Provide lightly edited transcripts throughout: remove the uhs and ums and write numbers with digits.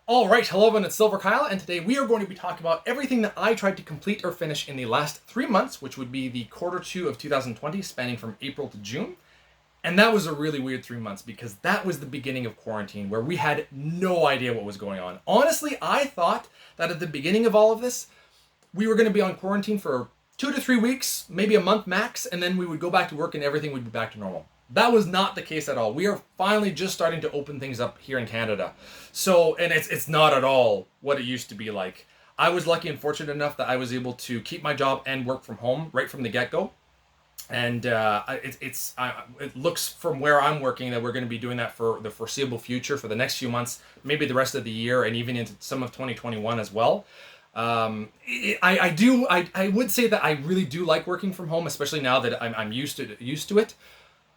All right, hello everyone, it's silverkyle, and today we are going to be talking about everything that I tried to complete or finish in the last 3 months, which would be the quarter two of 2020, spanning from April to June. And that was a really weird 3 months because that was the beginning of quarantine where we had no idea what was going on. Honestly, I thought that at the beginning of all of this, we were going to be on quarantine for 2 to 3 weeks, maybe a month max, and then we would go back to work and everything would be back to normal. That was not the case at all. We are finally just starting to open things up here in Canada. So, and it's not at all what it used to be like. I was lucky and fortunate enough that I was able to keep my job and work from home right from the get-go. And it looks from where I'm working that we're going to be doing that for the foreseeable future, for the next few months, maybe the rest of the year, and even into some of 2021 as well. I would say that I really do like working from home, especially now that I'm used to it.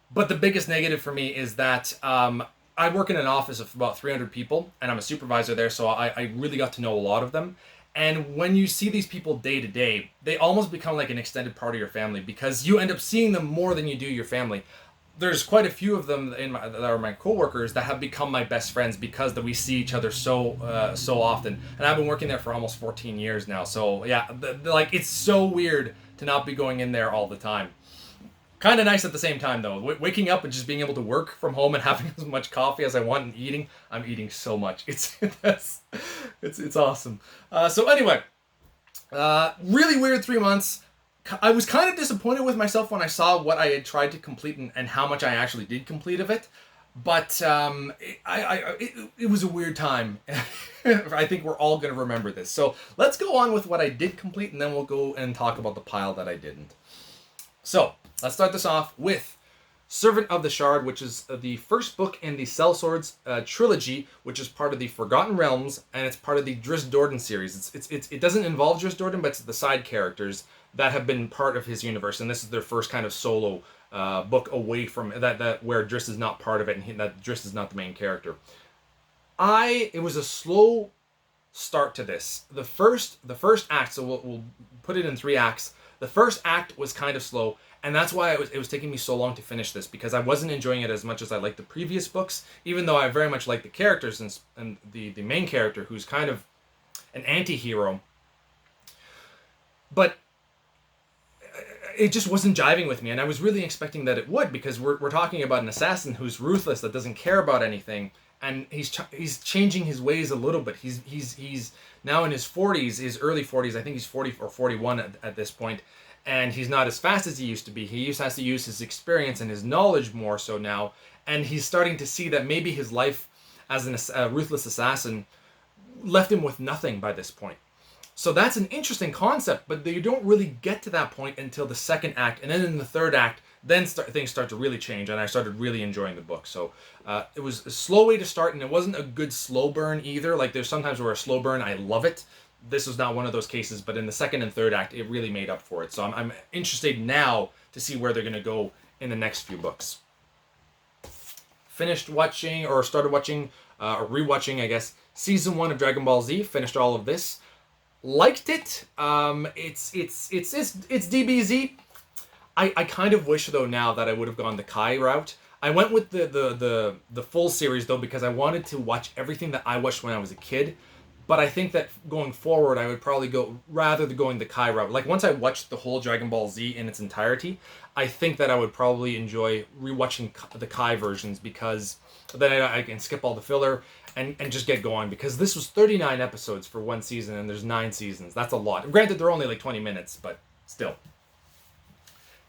But the biggest negative for me is that I work in an office of about 300 people, and I'm a supervisor there, so I really got to know a lot of them. And when you see these people day to day, they almost become like an extended part of your family because you end up seeing them more than you do your family. There's quite a few of them that are my coworkers that have become my best friends because that we see each other so often. And I've been working there for almost 14 years now. So yeah, like it's so weird to not be going in there all the time. Kind of nice at the same time though. Waking up and just being able to work from home and having as much coffee as I want and eating. I'm eating so much. It's awesome. So anyway, really weird 3 months. I was kind of disappointed with myself when I saw what I had tried to complete and how much I actually did complete of it. But it was a weird time. I think we're all going to remember this. So let's go on with what I did complete, and then we'll go and talk about the pile that I didn't. So let's start this off with Servant of the Shard, which is the first book in the Sellswords trilogy, which is part of the Forgotten Realms, and it's part of the Drizzt Do'Urden series. It doesn't involve Drizzt Do'Urden, but it's the side characters that have been part of his universe, and this is their first kind of solo book away from that where Drizzt is not part of it, and that Drizzt is not the main character. It was a slow start to this. The first act, so we'll put it in 3 acts. The first act was kind of slow, and that's why it was taking me so long to finish this, because I wasn't enjoying it as much as I liked the previous books, even though I very much like the characters and the main character, who's kind of an anti-hero. But it just wasn't jiving with me, and I was really expecting that it would, because we're talking about an assassin who's ruthless, that doesn't care about anything, and he's changing his ways a little bit. He's now in his 40s, his early 40s. I think he's 40 or 41 at this point, and he's not as fast as he used to be. He has to use his experience and his knowledge more so now, and he's starting to see that maybe his life as a ruthless assassin left him with nothing by this point. So that's an interesting concept, but you don't really get to that point until the second act, and then in the third act, things start to really change, and I started really enjoying the book. So it was a slow way to start, and it wasn't a good slow burn either. Like, there's sometimes where a slow burn, I love it. This was not one of those cases, but in the second and third act, it really made up for it. So I'm interested now to see where they're going to go in the next few books. Finished watching, or started watching, or rewatching, I guess, Season 1 of Dragon Ball Z. Finished all of this. Liked it. It's DBZ. I kind of wish though now that I would have gone the Kai route. I went with the full series though because I wanted to watch everything that I watched when I was a kid. But I think that going forward, I would probably go rather than going the Kai route. Like, once I watched the whole Dragon Ball Z in its entirety, I think that I would probably enjoy rewatching the Kai versions, because then I can skip all the filler and just get going. Because this was 39 episodes for one season, and there's 9 seasons. That's a lot. Granted, they're only like 20 minutes, but still.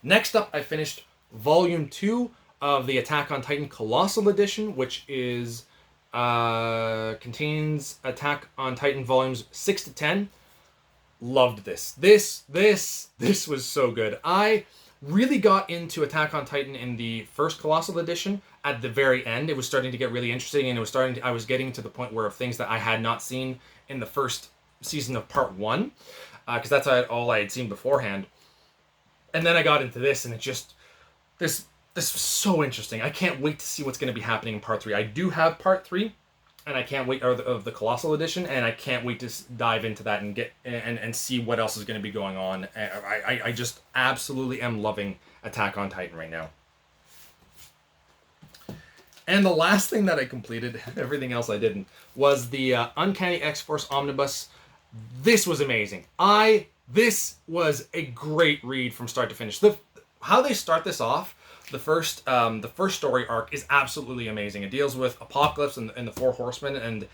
Next up, I finished Volume 2 of the Attack on Titan Colossal Edition, which is contains Attack on Titan volumes 6 to 10. Loved this. This was so good. I really got into Attack on Titan in the first Colossal Edition. At the very end, it was starting to get really interesting, and I was getting to the point where of things that I had not seen in the first season of Part 1, because that's all I had seen beforehand. And then I got into this, and it just this was so interesting. I can't wait to see what's going to be happening in Part 3. I do have Part 3, and I can't wait, of the Colossal Edition, and I can't wait to dive into that and get and see what else is going to be going on. I just absolutely am loving Attack on Titan right now. And the last thing that I completed, everything else I didn't, was the Uncanny XForce omnibus. This was amazing. This was a great read from start to finish. How they start this off, the first story arc is absolutely amazing. It deals with Apocalypse and the Four Horsemen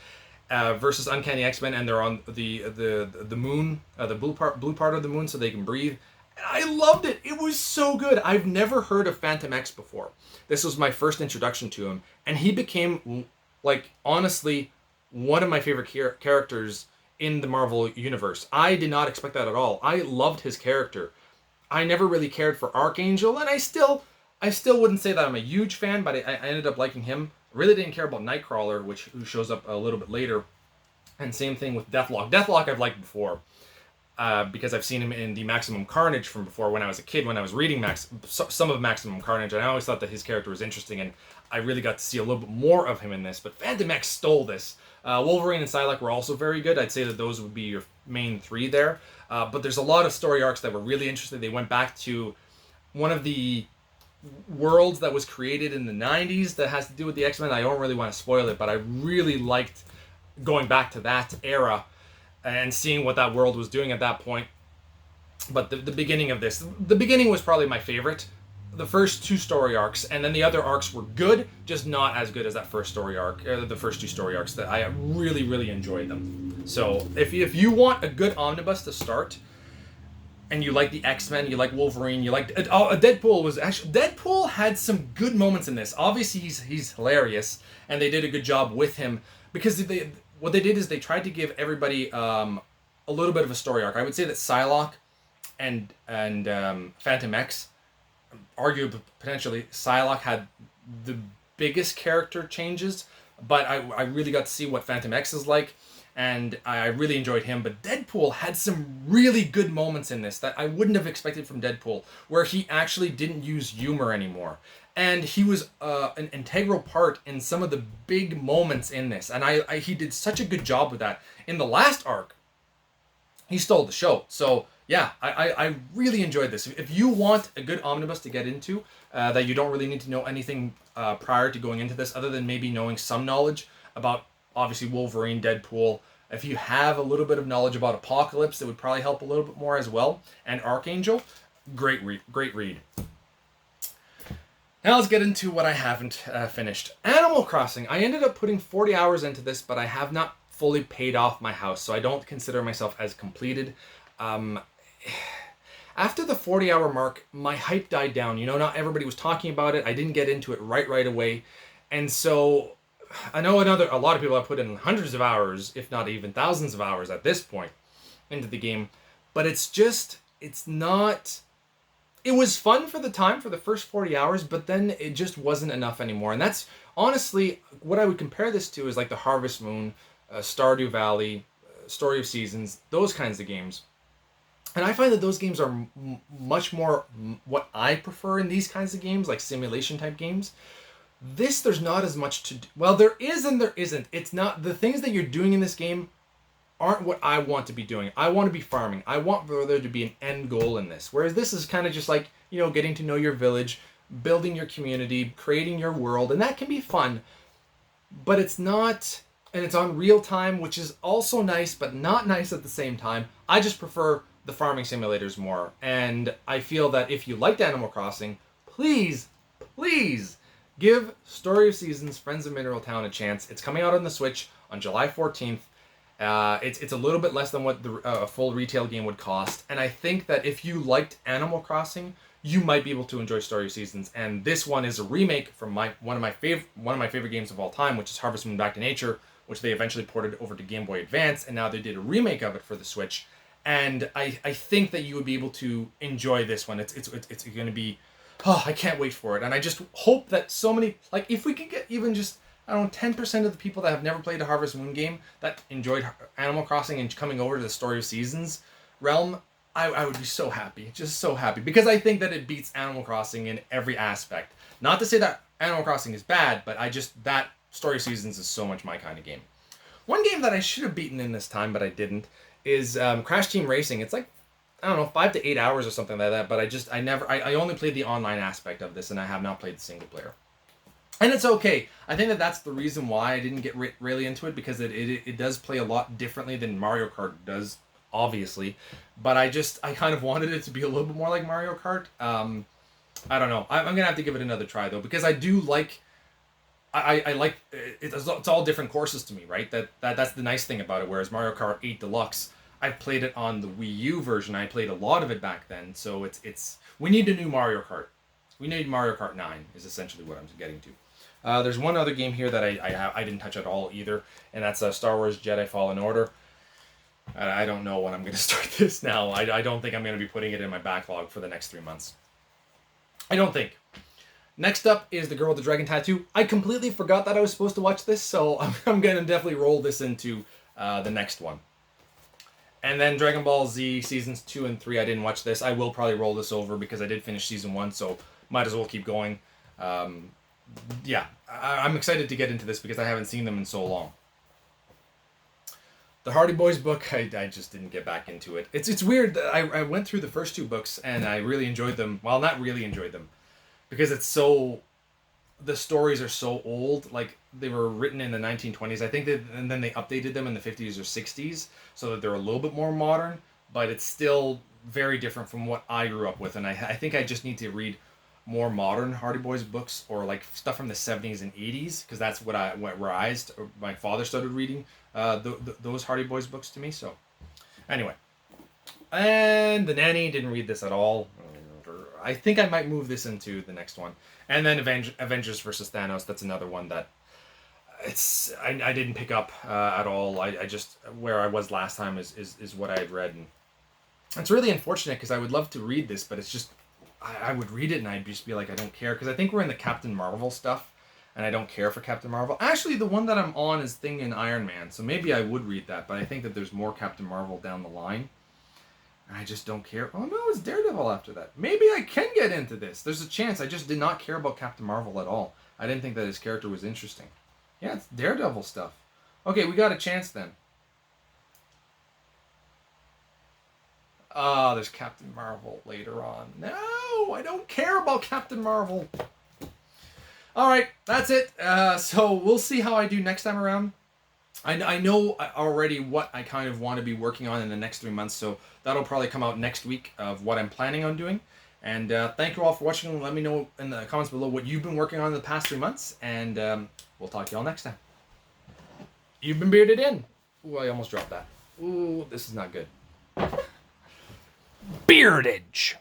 and versus Uncanny X-Men, and they're on the moon, the blue part of the moon, so they can breathe. And I loved it. It was so good. I've never heard of Phantom X before. This was my first introduction to him, and he became, like, honestly, one of my favorite characters in the Marvel universe. I did not expect that at all. I loved his character. I never really cared for Archangel, and I still wouldn't say that I'm a huge fan, but I ended up liking him. I really didn't care about Nightcrawler, who shows up a little bit later. And same thing with Deathlok. Deathlok I've liked before. Because I've seen him in the Maximum Carnage from before when I was a kid, when I was reading some of Maximum Carnage, and I always thought that his character was interesting, and I really got to see a little bit more of him in this. But Phantom X stole this. Wolverine and Psylocke were also very good. I'd say that those would be your main three there. But there's a lot of story arcs that were really interesting. They went back to one of the worlds that was created in the 90s that has to do with the X-Men. I don't really want to spoil it, but I really liked going back to that era and seeing what that world was doing at that point. But the beginning of this, the beginning was probably my favorite. The first two story arcs, and then the other arcs were good, just not as good as that first story arc, the first two story arcs. That I really, really enjoyed them. So if you want a good omnibus to start, and you like the X-Men, you like Wolverine, you like Deadpool had some good moments in this. Obviously, he's hilarious, and they did a good job with him because what they did is they tried to give everybody a little bit of a story arc. I would say that Psylocke and Phantom X, arguably potentially Psylocke, had the biggest character changes, but I really got to see what Phantom X is like, and I really enjoyed him. But Deadpool had some really good moments in this that I wouldn't have expected from Deadpool, where he actually didn't use humor anymore. And he was an integral part in some of the big moments in this. And he did such a good job with that. In the last arc, he stole the show. So, yeah, I really enjoyed this. If you want a good omnibus to get into, that you don't really need to know anything prior to going into this, other than maybe knowing some knowledge about, obviously, Wolverine, Deadpool. If you have a little bit of knowledge about Apocalypse, it would probably help a little bit more as well. And Archangel, great read. Now let's get into what I haven't finished. Animal Crossing. I ended up putting 40 hours into this, but I have not fully paid off my house, so I don't consider myself as completed. After the 40-hour mark, my hype died down. You know, not everybody was talking about it. I didn't get into it right away. And so I know a lot of people have put in hundreds of hours, if not even thousands of hours at this point into the game. But it's not... It was fun for the time, for the first 40 hours, but then it just wasn't enough anymore. And that's, honestly, what I would compare this to is like the Harvest Moon, Stardew Valley, Story of Seasons, those kinds of games. And I find that those games are much more what I prefer in these kinds of games, like simulation type games. This, there's not as much to do. Well, there is and there isn't. It's not, the things that you're doing in this game aren't what I want to be doing. I want to be farming. I want for there to be an end goal in this. Whereas this is kind of just like, you know, getting to know your village, building your community, creating your world, and that can be fun. But it's not, and it's on real time, which is also nice, but not nice at the same time. I just prefer the farming simulators more. And I feel that if you liked Animal Crossing, please give Story of Seasons Friends of Mineral Town a chance. It's coming out on the Switch on July 14th. It's a little bit less than what a full retail game would cost, and I think that if you liked Animal Crossing, you might be able to enjoy Story of Seasons. And this one is a remake from one of my favorite games of all time, which is Harvest Moon Back to Nature, which they eventually ported over to Game Boy Advance, and now they did a remake of it for the Switch. And I think that you would be able to enjoy this one. It's going to be, I can't wait for it. And I just hope that so many, like, if we could get even just, I don't know, 10% of the people that have never played a Harvest Moon game that enjoyed Animal Crossing and coming over to the Story of Seasons realm, I would be so happy. Just so happy. Because I think that it beats Animal Crossing in every aspect. Not to say that Animal Crossing is bad, but that Story of Seasons is so much my kind of game. One game that I should have beaten in this time, but I didn't, is Crash Team Racing. It's like, I don't know, 5 to 8 hours or something like that, but I only played the online aspect of this, and I have not played the single player. And it's okay. I think that that's the reason why I didn't get really into it, because it does play a lot differently than Mario Kart does, obviously. But I kind of wanted it to be a little bit more like Mario Kart. I don't know. I'm gonna have to give it another try though, because I do like. I like it's all different courses to me, right? That's the nice thing about it. Whereas Mario Kart 8 Deluxe, I played it on the Wii U version. I played a lot of it back then, so it's we need a new Mario Kart. We need Mario Kart 9 is essentially what I'm getting to. There's one other game here that I didn't touch at all either, and that's Star Wars Jedi Fallen Order. I don't know when I'm going to start this now. I don't think I'm going to be putting it in my backlog for the next 3 months. I don't think. Next up is The Girl with the Dragon Tattoo. I completely forgot that I was supposed to watch this, so I'm going to definitely roll this into the next one. And then Dragon Ball Z Seasons 2 and 3, I didn't watch this. I will probably roll this over because I did finish Season 1, so might as well keep going. Yeah, I'm excited to get into this because I haven't seen them in so long. The Hardy Boys book, I just didn't get back into it. It's weird that I went through the first 2 books and I really enjoyed them. Well, not really enjoyed them. Because the stories are so old. Like, they were written in the 1920s. I think and then they updated them in the 50s or 60s so that they're a little bit more modern. But it's still very different from what I grew up with. And I think I just need to read more modern Hardy Boys books, or like stuff from the 70s and 80s, because that's what my father started reading those Hardy Boys books to me. So anyway, and The Nanny, didn't read this at all. I think I might move this into the next one. And then Avengers versus Thanos, that's another one that I didn't pick up at all. I just, where I was last time is what I had read, and it's really unfortunate because I would love to read this, but it's just I would read it and I'd just be like, I don't care, because I think we're in the Captain Marvel stuff, and I don't care for Captain Marvel. Actually, the one that I'm on is Thing and Iron Man, so maybe I would read that, but I think that there's more Captain Marvel down the line. And I just don't care. Oh no, it's Daredevil after that. Maybe I can get into this. There's a chance. I just did not care about Captain Marvel at all. I didn't think that his character was interesting. Yeah, it's Daredevil stuff. Okay, we got a chance then. There's Captain Marvel later on. No, I don't care about Captain Marvel. Alright, that's it. So we'll see how I do next time around. I know already what I kind of want to be working on in the next 3 months, so that'll probably come out next week of what I'm planning on doing. And thank you all for watching. Let me know in the comments below what you've been working on in the past 3 months, and we'll talk to y'all next time. You've been bearded in. Ooh, I almost dropped that. Ooh, this is not good. Beardage.